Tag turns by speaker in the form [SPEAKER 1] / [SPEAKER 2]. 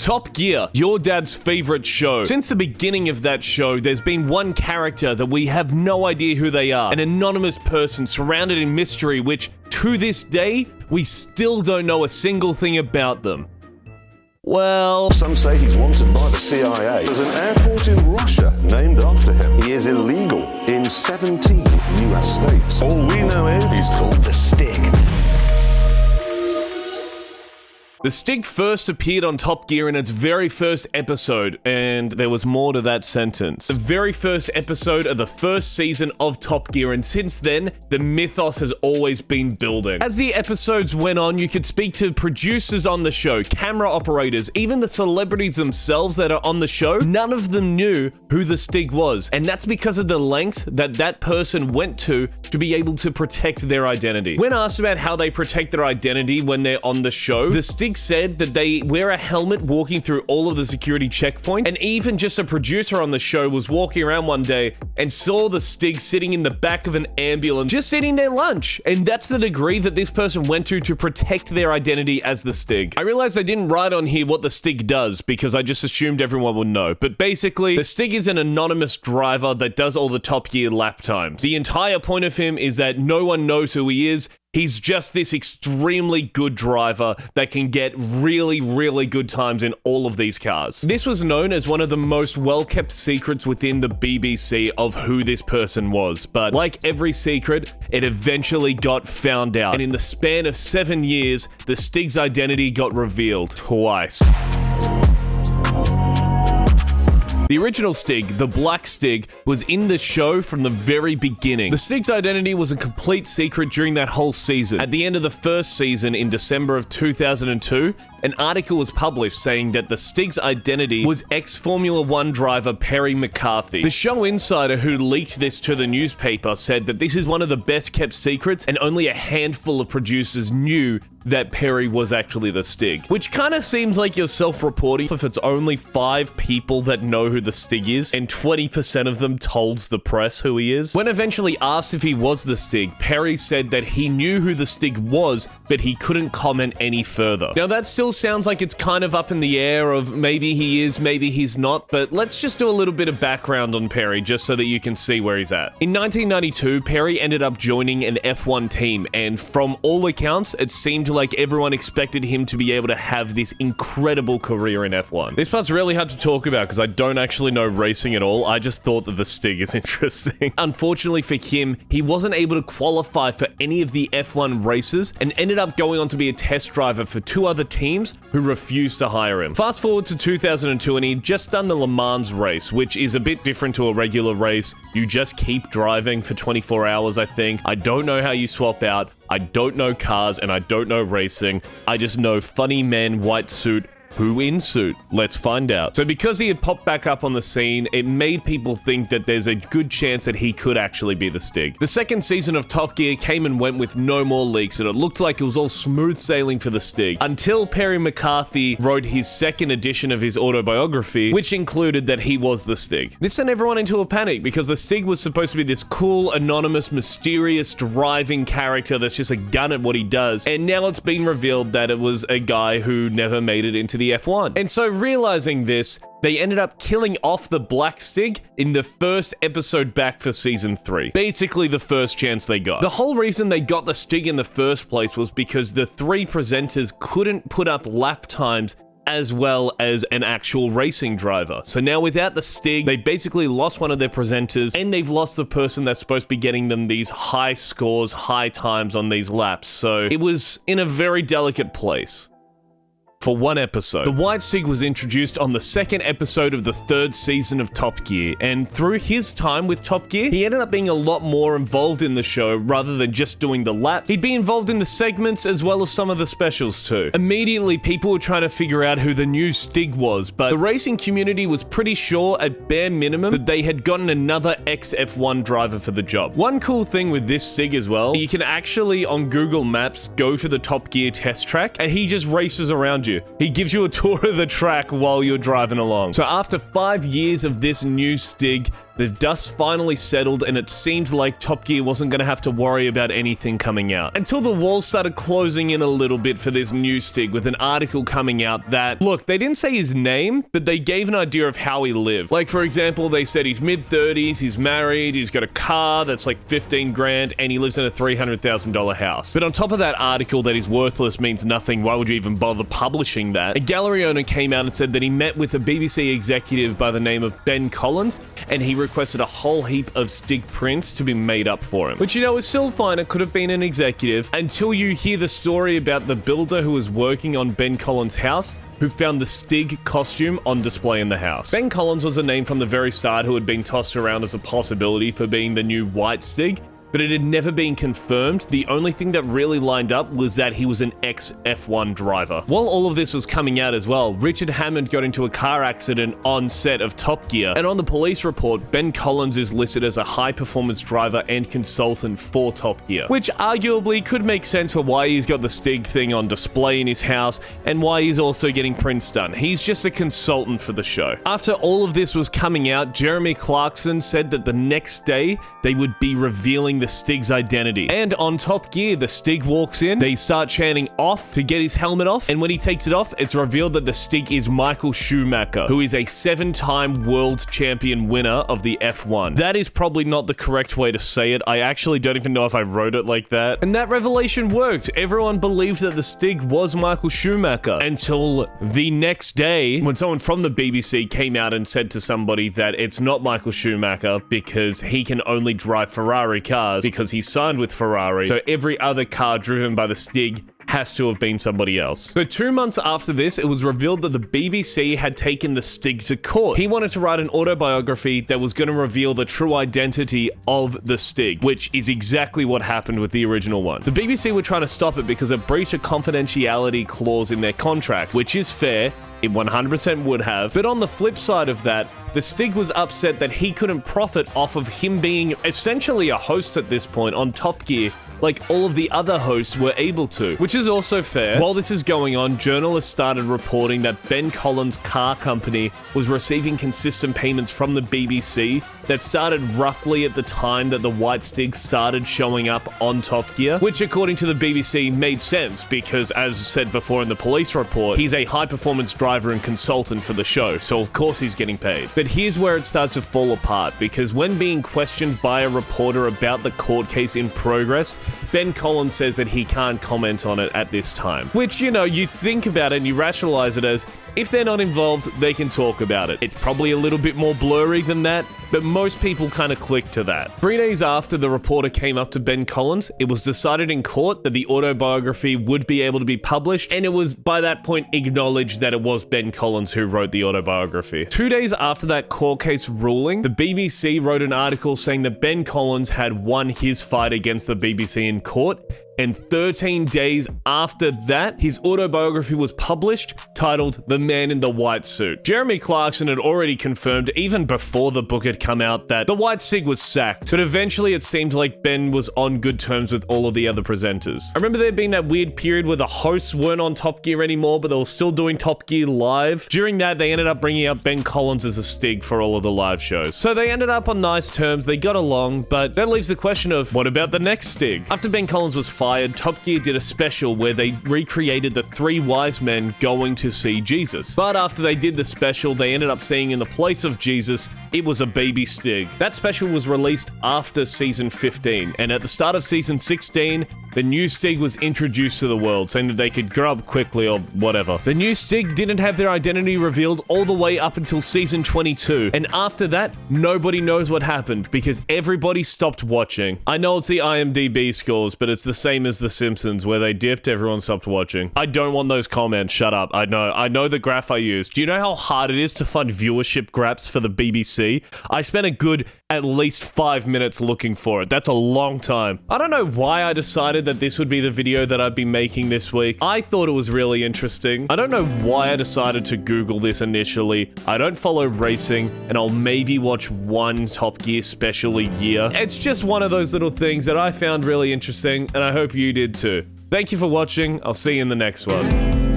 [SPEAKER 1] Top Gear, your dad's favorite show. Since the beginning of that show, there's been one character that we have no idea who they are. An anonymous person surrounded in mystery which, to this day, we still don't know a single thing about them. Well,
[SPEAKER 2] some say he's wanted by the CIA. There's an airport in Russia named after him. He is illegal in 17 US states. All we know is he's called the Stig.
[SPEAKER 1] the Stig first appeared on Top Gear in its very first episode, and there was more to that sentence. The very first episode of the first season of Top Gear, and since then, the mythos has always been building. As the episodes went on, you could speak to producers on the show, camera operators, even the celebrities themselves that are on the show. None of them knew who the Stig was, and that's because of the lengths that that person went to be able to protect their identity. When asked about how they protect their identity when they're on the show, the Stig said that they wear a helmet walking through all of the security checkpoints, and even just a producer on the show was walking around one day and saw the Stig sitting in the back of an ambulance just eating their lunch, and that's the degree that this person went to protect their identity as the Stig. I realized I didn't write on here what the Stig does because I just assumed everyone would know, but basically, the Stig is an anonymous driver that does all the Top Gear lap times. The entire point of him is that no one knows who he is. He's just this extremely good driver that can get really, really good times in all of these cars. This was known as one of the most well-kept secrets within the BBC of who this person was, but like every secret, it eventually got found out, and in the span of 7 years, the Stig's identity got revealed twice. The original Stig, the Black Stig, was in the show from the very beginning. The Stig's identity was a complete secret during that whole season. At the end of the first season in December of 2002, an article was published saying that the Stig's identity was ex-Formula One driver Perry McCarthy. The show insider who leaked this to the newspaper said that this is one of the best kept secrets and only a handful of producers knew that Perry was actually the Stig. Which kind of seems like you're self-reporting if it's only 5 people that know who the Stig is and 20% of them told the press who he is. When eventually asked if he was the Stig, Perry said that he knew who the Stig was, but he couldn't comment any further. Now that still sounds like it's kind of up in the air of maybe he is, maybe he's not, but let's just do a little bit of background on Perry just so that you can see where he's at. In 1992, Perry ended up joining an F1 team, and from all accounts, it seemed like everyone expected him to be able to have this incredible career in F1. This part's really hard to talk about because I don't actually know racing at all. I just thought that the Stig is interesting. Unfortunately for him, he wasn't able to qualify for any of the F1 races and ended up going on to be a test driver for 2 other teams who refused to hire him. Fast forward to 2002 and he'd just done the Le Mans race, which is a bit different to a regular race. You just keep driving for 24 hours, I think. I don't know how you swap out. I don't know cars and I don't know racing. I just know funny men, white suit. Who in suit? Let's find out. So because he had popped back up on the scene, it made people think that there's a good chance that he could actually be the Stig. The second season of Top Gear came and went with no more leaks, and it looked like it was all smooth sailing for the Stig, until Perry McCarthy wrote his second edition of his autobiography, which included that he was the Stig. This sent everyone into a panic, because the Stig was supposed to be this cool, anonymous, mysterious, driving character that's just a gun at what he does, and now it's been revealed that it was a guy who never made it into the F1. And so realizing this, they ended up killing off the Black Stig in the first episode back for season 3. Basically the first chance they got. The whole reason they got the Stig in the first place was because the 3 presenters couldn't put up lap times as well as an actual racing driver. So now without the Stig, they basically lost one of their presenters and they've lost the person that's supposed to be getting them these high scores, high times on these laps. So it was in a very delicate place. For one episode. The White Stig was introduced on the second episode of the 3rd season of Top Gear, and through his time with Top Gear, he ended up being a lot more involved in the show rather than just doing the laps. He'd be involved in the segments as well as some of the specials too. Immediately, people were trying to figure out who the new Stig was, but the racing community was pretty sure at bare minimum that they had gotten another ex-F1 driver for the job. One cool thing with this Stig as well, you can actually on Google Maps go to the Top Gear test track and he just races around you. He gives you a tour of the track while you're driving along. So after 5 years of this new Stig, the dust finally settled and it seemed like Top Gear wasn't going to have to worry about anything coming out. Until the walls started closing in a little bit for this new Stig with an article coming out that, look, they didn't say his name, but they gave an idea of how he lived. Like, for example, they said he's mid-30s, he's married, he's got a car that's like 15 grand, and he lives in a $300,000 house. But on top of that article that he's worthless means nothing, why would you even bother publishing that? A gallery owner came out and said that he met with a BBC executive by the name of Ben Collins, and he requested a whole heap of Stig prints to be made up for him. Which, you know, is still fine, it could have been an executive, until you hear the story about the builder who was working on Ben Collins' house, who found the Stig costume on display in the house. Ben Collins was a name from the very start who had been tossed around as a possibility for being the new White Stig, but it had never been confirmed. The only thing that really lined up was that he was an ex-F1 driver. While all of this was coming out as well, Richard Hammond got into a car accident on set of Top Gear, and on the police report, Ben Collins is listed as a high-performance driver and consultant for Top Gear, which arguably could make sense for why he's got the Stig thing on display in his house, and why he's also getting prints done. He's just a consultant for the show. After all of this was coming out, Jeremy Clarkson said that the next day, they would be revealing the Stig's identity. And on Top Gear, the Stig walks in, they start chanting off to get his helmet off, and when he takes it off, it's revealed that the Stig is Michael Schumacher, who is a 7-time world champion winner of the F1. That is probably not the correct way to say it. I actually don't even know if I wrote it like that. And that revelation worked. Everyone believed that the Stig was Michael Schumacher until the next day when someone from the BBC came out and said to somebody that it's not Michael Schumacher because he can only drive Ferrari cars because he signed with Ferrari, so every other car driven by the Stig has to have been somebody else. So 2 months after this, it was revealed that the BBC had taken the Stig to court. He wanted to write an autobiography that was going to reveal the true identity of the Stig, which is exactly what happened with the original one. The BBC were trying to stop it because it breached a confidentiality clause in their contracts, which is fair. It 100% would have. But on the flip side of that, the Stig was upset that he couldn't profit off of him being essentially a host at this point on Top Gear, like all of the other hosts were able to, which is also fair. While this is going on, journalists started reporting that Ben Collins' car company was receiving consistent payments from the BBC that started roughly at the time that the White Stig started showing up on Top Gear, which according to the BBC made sense because, as said before in the police report, he's a high-performance driver and consultant for the show, so of course he's getting paid. But here's where it starts to fall apart, because when being questioned by a reporter about the court case in progress, Ben Collins says that he can't comment on it at this time. Which, you know, you think about it and you rationalize it as, if they're not involved, they can talk about it. It's probably a little bit more blurry than that, but most people kind of click to that. 3 days after the reporter came up to Ben Collins, it was decided in court that the autobiography would be able to be published, and it was by that point acknowledged that it was Ben Collins who wrote the autobiography. 2 days after that court case ruling, the BBC wrote an article saying that Ben Collins had won his fight against the BBC in court, and 13 days after that, his autobiography was published, titled The Man in the White Suit. Jeremy Clarkson had already confirmed, even before the book had come out, that the White Stig was sacked, but eventually it seemed like Ben was on good terms with all of the other presenters. I remember there being that weird period where the hosts weren't on Top Gear anymore, but they were still doing Top Gear live. During that, they ended up bringing out Ben Collins as a Stig for all of the live shows. So they ended up on nice terms, they got along, but that leaves the question of, what about the next Stig? After Ben Collins was fired, Top Gear did a special where they recreated the 3 wise men going to see Jesus. But after they did the special, they ended up seeing in the place of Jesus, it was a baby Stig. That special was released after season 15, and at the start of season 16, the new Stig was introduced to the world, saying that they could grow up quickly or whatever. The new Stig didn't have their identity revealed all the way up until season 22, and after that, nobody knows what happened because everybody stopped watching. I know it's the IMDb scores, but it's the same as The Simpsons, where they dipped, everyone stopped watching. I don't want those comments, shut up. I know the graph I used. Do you know how hard it is to find viewership graphs for the BBC? I spent a good at least 5 minutes looking for it. That's a long time. I don't know why I decided that this would be the video that I'd be making this week. I thought it was really interesting. I don't know why I decided to Google this initially. I don't follow racing, and I'll maybe watch one Top Gear special a year. It's just one of those little things that I found really interesting, and I hope you did too. Thank you for watching. I'll see you in the next one.